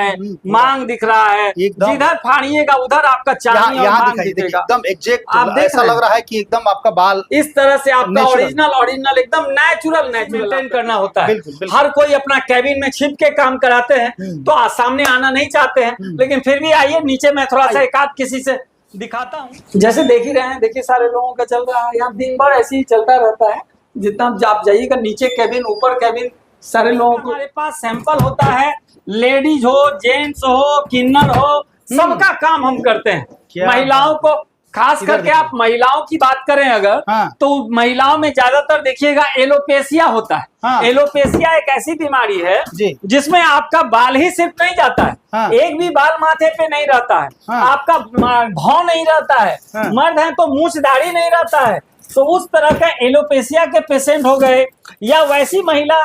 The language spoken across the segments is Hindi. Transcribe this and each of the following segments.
है, मांग दिख रहा है, जिधर फाड़िएगा उधर आपका चांदी और मांग दिखेगा। एकदम एग्जैक्ट, आप ऐसा लग रहा है कि एकदम आपका बाल इस तरह से आपका ओरिजिनल एकदम नेचुरल मेंटेन करना होता है। हर कोई अपना कैबिन में छिप के काम कराते हैं तो सामने आना नहीं चाहते हैं, लेकिन फिर भी आइए नीचे मैं थोड़ा सा एक आध किसी से दिखाता हूँ। जैसे देख ही रहे हैं, देखिए सारे लोगों का चल रहा है यहाँ, दिन भर ऐसे ही चलता रहता है। जितना आप जाइएगा नीचे कैबिन ऊपर कैबिन, सारे लोगों को हमारे पास सैंपल होता है। लेडीज हो, जेंट्स हो, किन्नर हो, सबका काम हम करते हैं। महिलाओं को खास करके आप महिलाओं की बात करें अगर, तो महिलाओं में ज्यादातर देखिएगा एलोपेशिया होता है। एलोपेशिया एक ऐसी बीमारी है जिसमें आपका बाल ही सिर्फ नहीं जाता है, एक भी बाल माथे पे नहीं रहता है, आपका भौं नहीं रहता है, मर्द है तो मूछ दाढ़ी नहीं रहता है। तो उस तरह का एलोपेशिया के पेशेंट हो गए, या वैसी महिला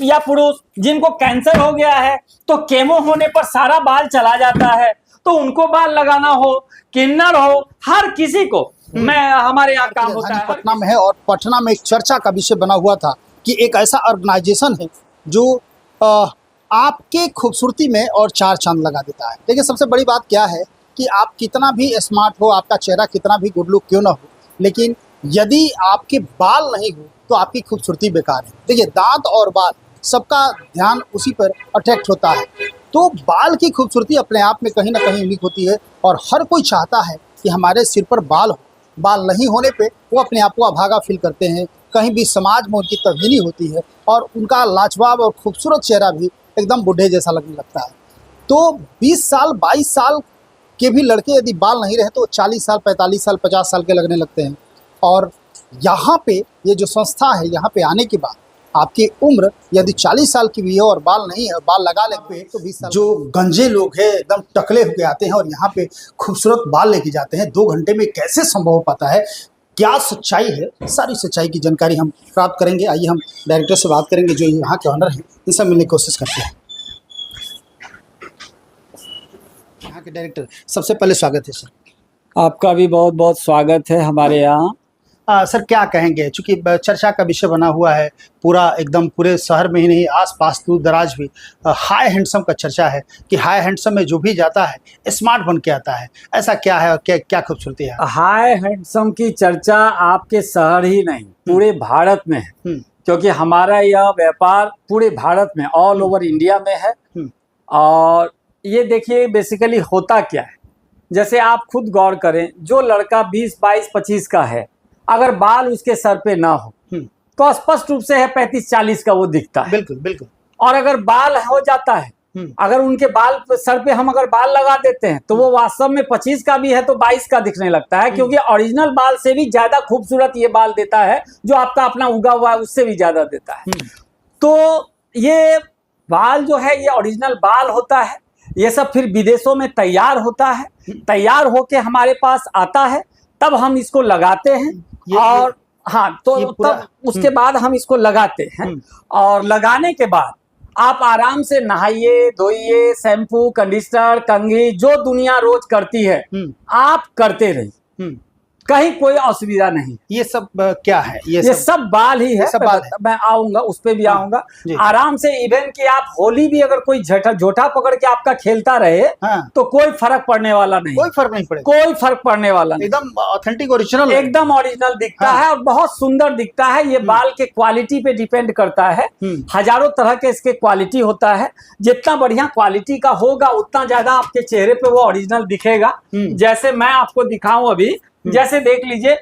या पुरुष जिनको कैंसर हो गया है तो केमो होने पर सारा बाल चला जाता है, तो उनको बाल लगाना हो, किन्नर हो, हर किसी को मैं हमारे यहाँ काम होता है। पटना में है, और पटना में एक चर्चा का विषय बना हुआ था कि एक ऐसा ऑर्गेनाइजेशन है जो आपके खूबसूरती में और चार चांद लगा देता है। देखिए सबसे बड़ी बात क्या है कि आप कितना भी स्मार्ट हो, आपका चेहरा कितना भी गुड लुक क्यों ना हो, लेकिन यदि आपके बाल नहीं हो तो आपकी खूबसूरती बेकार है। देखिए दांत और बाल, सबका ध्यान उसी पर अट्रैक्ट होता है। तो बाल की खूबसूरती अपने आप में कहीं ना कहीं यूनिक होती है, और हर कोई चाहता है कि हमारे सिर पर बाल हो। बाल नहीं होने पे वो अपने आप को अभागा फील करते हैं, कहीं भी समाज में उनकी तब्दीली होती है, और उनका लाजवाब और खूबसूरत चेहरा भी एकदम बूढ़े जैसा लगने लगता है। तो 20 साल 22 साल के भी लड़के यदि बाल नहीं रहे तो 40 साल 45 साल 50 साल के लगने लगते हैं। और यहाँ पे ये जो संस्था है, यहाँ पे आने के बाद आपकी उम्र यदि 40 साल की भी है और बाल नहीं है, बाल लगा लेते हैं तो 20 साल। जो गंजे लोग हैं एकदम टकले होके आते हैं और यहाँ पे खूबसूरत बाल लेके जाते हैं, 2 घंटे में कैसे संभव हो पाता है, क्या सच्चाई है, सारी सच्चाई की जानकारी हम प्राप्त करेंगे। आइए हम डायरेक्टर से बात करेंगे जो यहाँ के ऑनर हैं, इनसे मिलने की कोशिश करते हैं। यहाँ के डायरेक्टर, सबसे पहले स्वागत है सर। आपका भी बहुत बहुत स्वागत है हमारे यहाँ। सर क्या कहेंगे, चूंकि चर्चा का विषय बना हुआ है पूरा, एकदम पूरे शहर में ही नहीं, आसपास दूर दराज भी हाई हैंडसम का चर्चा है कि हाई हैंडसम में जो भी जाता है स्मार्ट बन के आता है। ऐसा क्या है और क्या खूबसूरती है? हाई हैंडसम की चर्चा आपके शहर ही नहीं पूरे भारत में है, क्योंकि हमारा यह व्यापार पूरे भारत में ऑल ओवर इंडिया में है। और ये देखिए बेसिकली होता क्या है, जैसे आप खुद गौर करें, जो लड़का 20 22 25 का है, अगर बाल उसके सर पे ना हो तो स्पष्ट रूप से है 35 40 का वो दिखता है। बिल्कुल बिल्कुल। और अगर बाल हो जाता है, अगर उनके बाल सर पे हम अगर बाल लगा देते हैं तो वो वास्तव में 25 का भी है तो 22 का दिखने लगता है, क्योंकि ओरिजिनल बाल से भी ज्यादा खूबसूरत ये बाल देता है, जो आपका अपना उगा हुआ है उससे भी ज्यादा देता है। तो ये बाल जो है ये ओरिजिनल बाल होता है। ये सब फिर विदेशों में तैयार होता है, तैयार होके हमारे पास आता है, तब हम इसको लगाते हैं। और हाँ, तो तब उसके बाद हम इसको लगाते हैं, और लगाने के बाद आप आराम से नहाइए धोइए, शैम्पू कंडीशनर कंघी जो दुनिया रोज करती है आप करते रहिए, कहीं कोई असुविधा नहीं। ये सब क्या है? ये सब बाल ही है, सब बाल है। मैं आऊंगा उस पे भी आऊंगा आराम से। इवन कि आप होली भी अगर कोई झोटा पकड़ के आपका खेलता रहे तो कोई फर्क पड़ने वाला नहीं, कोई फर्क नहीं पड़ेगा, कोई फर्क पड़ने वाला नहीं। एकदम ऑथेंटिक ओरिजिनल, एकदम ओरिजिनल दिखता है और बहुत सुंदर दिखता है। ये बाल के क्वालिटी पे डिपेंड करता है, हजारों तरह के इसके क्वालिटी होता है। जितना बढ़िया क्वालिटी का होगा उतना ज्यादा आपके चेहरे पे वो ओरिजिनल दिखेगा। जैसे मैं आपको दिखाऊं अभी, जैसे देख लीजिए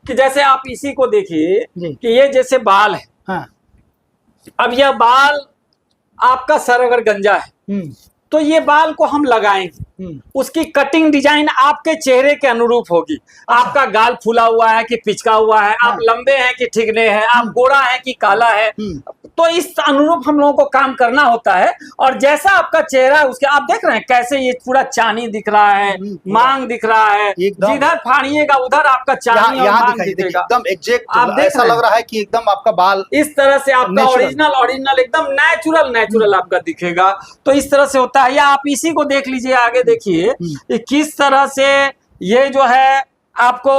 कि जैसे आप इसी को देखिए कि ये जैसे बाल है। अब यह बाल आपका सर अगर गंजा है तो ये बाल को हम लगाएंगे, उसकी कटिंग डिजाइन आपके चेहरे के अनुरूप होगी। आपका गाल फूला हुआ है कि पिचका हुआ है, आप लंबे हैं कि ठिगने हैं, आप गोरा है कि काला है, तो इस अनुरूप हम लोगों को काम करना होता है। और जैसा आपका चेहरा है उसके, आप देख रहे हैं कैसे ये पूरा चांदी दिख रहा है, मांग दिख रहा है, जिधर फाड़िएगा उधर आपका चांदी और मांग दिखेगा। एकदम एग्जैक्ट, आप ऐसा लग रहा है कि एकदम आपका बाल इस तरह से आपका ओरिजिनल एकदम नेचुरल आपका दिखेगा। तो इस तरह से होता है। या आप इसी को देख लीजिए, आगे देखिए किस तरह से ये जो है आपको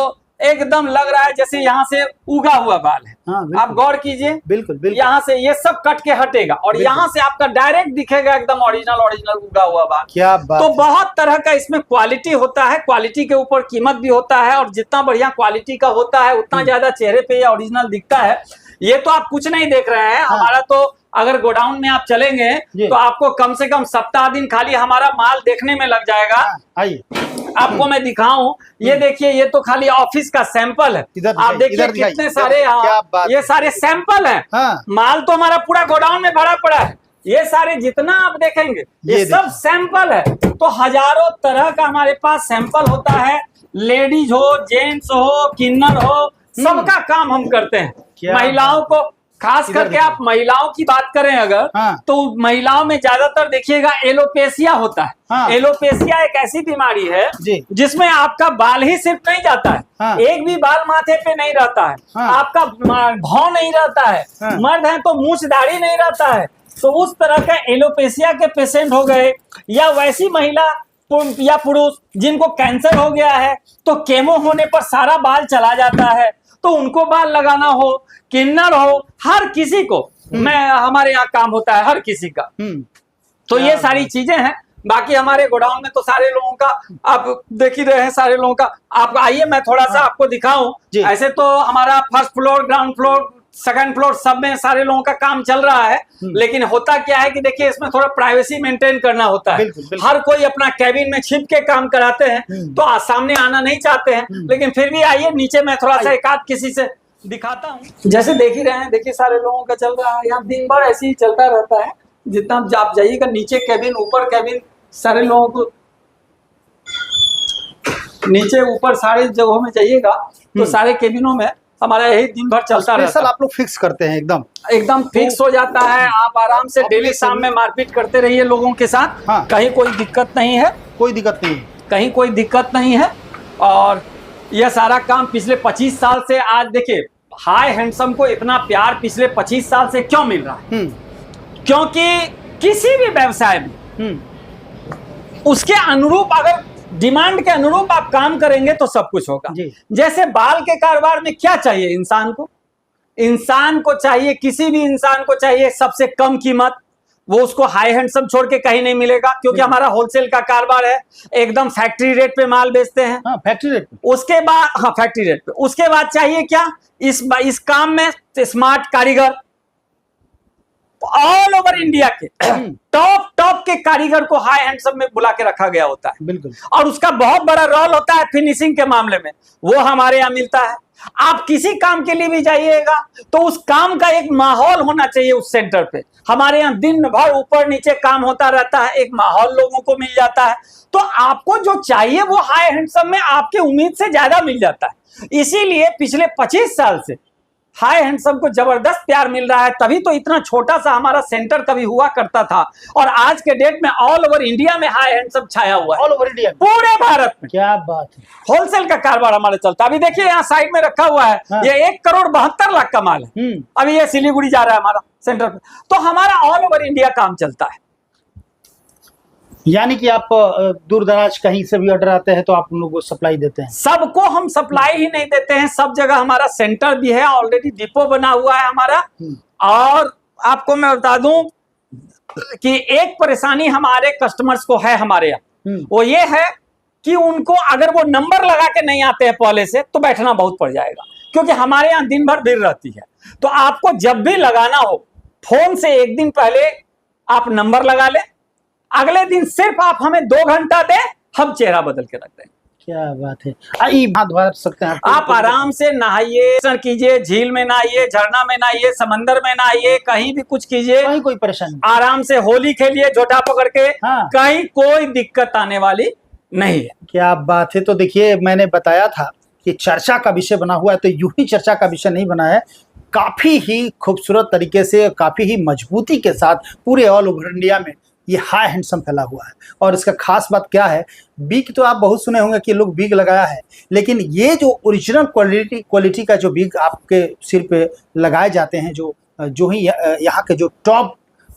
एकदम लग रहा है जैसे यहाँ से उगा हुआ बाल है। हाँ, आप गौर कीजिए, बिल्कुल बिल्कुल यहाँ से ये सब कट के हटेगा और यहाँ से आपका डायरेक्ट दिखेगा एकदम ओरिजिनल उगा हुआ बाल। क्या बात तो है। बहुत तरह का इसमें क्वालिटी होता है, क्वालिटी के ऊपर कीमत भी होता है, और जितना बढ़िया क्वालिटी का होता है उतना ज्यादा चेहरे पे ये ओरिजिनल दिखता है। ये तो आप कुछ नहीं देख रहे हैं, हमारा तो अगर गोडाउन में आप चलेंगे तो आपको कम से कम सप्ताह दिन खाली हमारा माल देखने में लग जाएगा। आइए आपको मैं दिखाऊं, ये देखिए, ये तो खाली ऑफिस का सैंपल है। आप देखिए कितने सारे, ये सारे सैंपल हैं। माल तो हमारा पूरा गोडाउन में भरा पड़ा है। ये सारे जितना आप देखेंगे ये सब सैंपल है। तो हजारों तरह का हमारे पास सैंपल होता है। लेडीज हो, जेंट्स हो, किन्नर हो, सबका काम हम करते हैं। महिलाओं को खास करके आप महिलाओं की बात करें अगर, तो महिलाओं में ज्यादातर देखिएगा एलोपेशिया होता है। एलोपेशिया एक ऐसी बीमारी है जिसमें आपका बाल ही सिर्फ नहीं जाता है, एक भी बाल माथे पे नहीं रहता है, आपका भौं नहीं रहता है, मर्द है तो मूछ दाढ़ी नहीं रहता है। तो उस तरह का एलोपेशिया के पेशेंट हो गए, या वैसी महिला या पुरुष जिनको कैंसर हो गया है तो केमो होने पर सारा बाल चला जाता है, तो उनको बाल लगाना हो, किन्नर हो, हर किसी को हमारे यहाँ काम होता है, हर किसी का। तो ये सारी चीजें हैं। बाकी हमारे गोडाउन में तो सारे लोगों का आप देख ही रहे हैं, सारे लोगों का। आप आइए मैं थोड़ा सा आपको दिखाऊं। ऐसे तो हमारा first floor, ground floor, second floor सब में सारे लोगों का काम चल रहा है, लेकिन होता क्या है कि देखिए इसमें थोड़ा प्राइवेसी मेंटेन करना होता है। हर कोई अपना कैबिन में छिप के काम कराते हैं, तो सामने आना नहीं चाहते हैं, लेकिन फिर भी आइए नीचे मैं थोड़ा सा एक आध किसी से दिखाता हूँ। जैसे देख ही रहे हैं, देखिए सारे लोगों का चल रहा है, यहाँ दिन भर ऐसे ही चलता रहता है। जितना आप जाइएगा नीचे कैबिन, ऊपर कैबिन, सारे लोगों को नीचे ऊपर सारे जगहों में जाइएगा तो सारे कैबिनों में हमारा यही दिन भर चलता रहता है। आप लोग फिक्स करते हैं, एकदम फिक्स हो जाता है। आप आराम से डेली शाम में मारपीट करते रहिए लोगों के साथ। कहीं कोई दिक्कत नहीं है, कहीं कोई दिक्कत नहीं है। और यह सारा काम पिछले 25 साल से, आज देखिए हाई हैंडसम को इतना प्यार पिछले 25 साल से क्यों मिल रहा है? क्योंकि किसी भी व्यवसाय में उसके अनुरूप, अगर डिमांड के अनुरूप आप काम करेंगे तो सब कुछ होगा। जैसे बाल के कारोबार में क्या चाहिए इंसान को? इंसान को चाहिए, किसी भी इंसान को चाहिए सबसे कम कीमत। वो उसको हाई हैंडसम छोड़ के कहीं नहीं मिलेगा, क्योंकि हमारा होलसेल का कारोबार है, एकदम फैक्ट्री रेट पे माल बेचते हैं। फैक्ट्री रेट पे। उसके बाद फैक्ट्री रेट पे, उसके बाद चाहिए क्या इस काम में? स्मार्ट कारीगर, ऑल ओवर इंडिया के टॉप के कारीगर को हाई हैंडसम में बुला के रखा गया होता है। बिल्कुल। और उसका बहुत बड़ा रोल होता है फिनिशिंग के मामले में, वो हमारे यहाँ मिलता है। आप किसी काम के लिए भी जाइएगा तो उस काम का एक माहौल होना चाहिए उस सेंटर पे। हमारे यहाँ दिन भर ऊपर नीचे काम होता रहता है, एक माहौल लोगों को मिल जाता है। तो आपको जो चाहिए वो हाई हैंडसम में आपके उम्मीद से ज्यादा मिल जाता है। इसीलिए पिछले 25 साल से हाई हैंडसम को जबरदस्त प्यार मिल रहा है। तभी तो इतना छोटा सा हमारा सेंटर कभी हुआ करता था, और आज के डेट में ऑल ओवर इंडिया में हाई हैंडसम छाया हुआ है। ऑल ओवर इंडिया, पूरे भारत में। क्या बात है। होलसेल का कारोबार हमारा चलता है। अभी देखिए यहाँ साइड में रखा हुआ है, ये 1,72,00,000 का माल है। अभी ये सिलीगुड़ी जा रहा है हमारा सेंटर पे। तो हमारा ऑल ओवर इंडिया काम चलता है। यानी कि आप दूर दराज कहीं से भी ऑर्डर आते हैं तो आप उन लोगों को सप्लाई देते हैं? सबको हम सप्लाई ही नहीं देते हैं, सब जगह हमारा सेंटर भी है, ऑलरेडी डिपो बना हुआ है हमारा। और आपको मैं बता दूं कि एक परेशानी हमारे कस्टमर्स को है हमारे यहाँ, वो ये है कि उनको अगर वो नंबर लगा के नहीं आते हैं पहले से तो बैठना बहुत पड़ जाएगा, क्योंकि हमारे यहाँ दिन भर भीड़ रहती है। तो आपको जब भी लगाना हो, फोन से एक दिन पहले आप नंबर लगा ले, अगले दिन सिर्फ आप हमें 2 घंटा दें, हम चेहरा बदल के रख दें। क्या बात है। हाथ धो सकते हैं आप आराम से नहाइए, कीजिए, झील में नहाइए, झरना में नहाइए, समंदर में नहाइए, कहीं भी कुछ कीजिए, कहीं कोई परेशानी। आराम से होली खेलिए झोटा पकड़ के, कहीं कोई दिक्कत आने वाली नहीं है। क्या बात है। तो देखिए मैंने बताया था कि चर्चा का विषय बना हुआ है, तो यूं ही चर्चा का विषय नहीं बना है, काफी ही खूबसूरत तरीके से, काफी ही मजबूती के साथ पूरे ऑल ओवर इंडिया में ये हाई हैंडसम फैला हुआ है। और इसका खास बात क्या है, बीग तो आप बहुत सुने होंगे कि लोग बीग लगाया है, लेकिन ये जो ओरिजिनल क्वालिटी का जो बीग आपके सिर पे लगाए जाते हैं, जो ही यहाँ के जो टॉप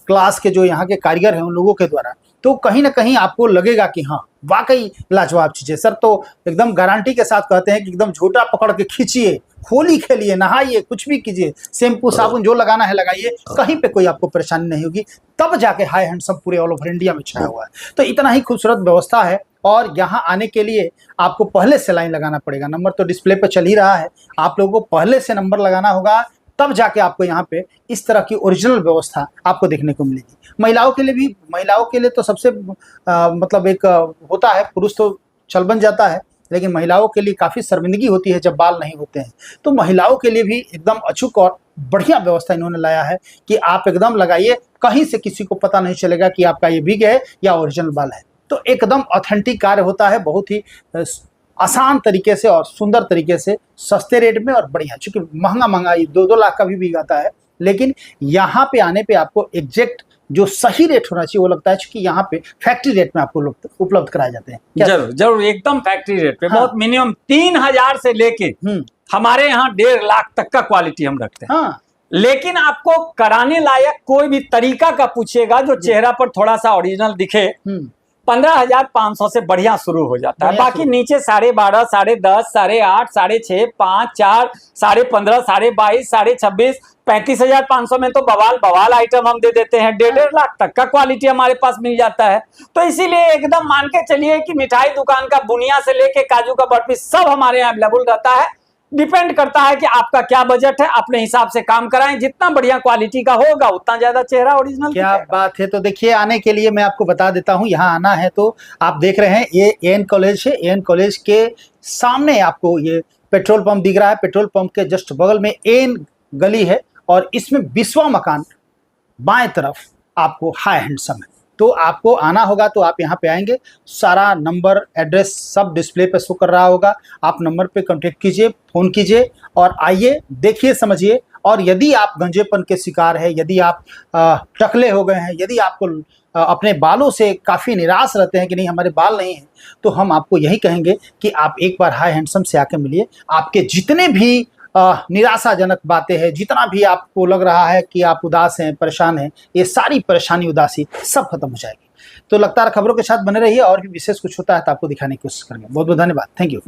क्लास के जो यहाँ के कारीगर हैं उन लोगों के द्वारा, तो कहीं ना कहीं आपको लगेगा कि हाँ वाकई लाजवाब चीज़ है। सर तो एकदम गारंटी के साथ कहते हैं कि एकदम झोटा पकड़ के खींचिए, होली खेलिए, नहाइए, कुछ भी कीजिए, शैम्पू साबुन जो लगाना है लगाइए, कहीं पे कोई आपको परेशानी नहीं होगी, तब जाके हाई हैंडसम पूरे ऑल ओवर इंडिया में छाया हुआ है। तो इतना ही खूबसूरत व्यवस्था है और यहाँ आने के लिए आपको पहले से लाइन लगाना पड़ेगा। नंबर तो डिस्प्ले पर चल ही रहा है, आप लोगों को पहले से नंबर लगाना होगा, तब जाके आपको यहाँ पे इस तरह की ओरिजिनल व्यवस्था आपको देखने को मिलेगी। महिलाओं के लिए भी, महिलाओं के लिए तो सबसे मतलब एक होता है, पुरुष तो चल बन जाता है, लेकिन महिलाओं के लिए काफ़ी शर्मिंदगी होती है जब बाल नहीं होते हैं। तो महिलाओं के लिए भी एकदम अचूक और बढ़िया व्यवस्था इन्होंने लाया है कि आप एकदम लगाइए, कहीं से किसी को पता नहीं चलेगा कि आपका ये बिग है या ओरिजिनल बाल है। तो एकदम ऑथेंटिक कार्य होता है, बहुत ही आसान तरीके से और सुंदर तरीके से, सस्ते रेट में और बढ़िया। चूंकि महंगा ये 2-2 लाख का भी बिग आता है, लेकिन यहाँ पे आने पे आपको एग्जैक्ट जो सही रेट होना चाहिए वो लगता है, क्योंकि यहाँ पे फैक्ट्री रेट में आपको उपलब्ध कराए जाते हैं। जरूर जरूर, एकदम फैक्ट्री रेट पे। हाँ। बहुत मिनिमम 3000 से लेके हमारे यहाँ 1.5 लाख तक का क्वालिटी हम रखते हैं। हाँ। लेकिन आपको कराने लायक कोई भी तरीका का पूछिएगा जो चेहरा पर थोड़ा सा ओरिजिनल दिखे, 15,500 से बढ़िया शुरू हो जाता है। बाकी नीचे 12.5, 10.5, 8.5, 6.5, 5, 4, 15.5, 22.5, 26.5, 35,500 में तो बवाल आइटम हम दे देते हैं। 1.5 लाख तक का क्वालिटी हमारे पास मिल जाता है। तो इसीलिए एकदम मान के चलिए कि मिठाई दुकान का बुनिया से लेके काजू का बर्फी सब हमारे यहाँ अवेलेबल रहता है। डिपेंड करता है कि आपका क्या बजट है, अपने हिसाब से काम कराएं। जितना बढ़िया क्वालिटी का होगा उतना ज्यादा चेहरा ओरिजिनल। क्या बात है। तो देखिए, आने के लिए मैं आपको बता देता हूं, यहाँ आना है तो आप देख रहे हैं ये एएन कॉलेज है। एएन कॉलेज के सामने आपको ये पेट्रोल पंप दिख रहा है। पेट्रोल पंप के जस्ट बगल में एएन गली है और इसमें 20वां मकान बाएं तरफ आपको हाई हैंडसम है। तो आपको आना होगा तो आप यहाँ पे आएंगे, सारा नंबर एड्रेस सब डिस्प्ले पे शो कर रहा होगा। आप नंबर पे कांटेक्ट कीजिए, फ़ोन कीजिए और आइए, देखिए, समझिए। और यदि आप गंजेपन के शिकार है, यदि आप टकले हो गए हैं, यदि आपको अपने बालों से काफ़ी निराश रहते हैं कि नहीं हमारे बाल नहीं हैं, तो हम आपको यही कहेंगे कि आप एक बार हाई हैंडसम से आके मिलिए। आपके जितने भी निराशाजनक बातें हैं, जितना भी आपको लग रहा है कि आप उदास हैं, परेशान हैं, ये सारी परेशानी, उदासी सब खत्म हो जाएगी। तो लगातार खबरों के साथ बने रहिए, और भी विशेष कुछ होता है तो आपको दिखाने की कोशिश करेंगे। बहुत बहुत धन्यवाद। Thank you.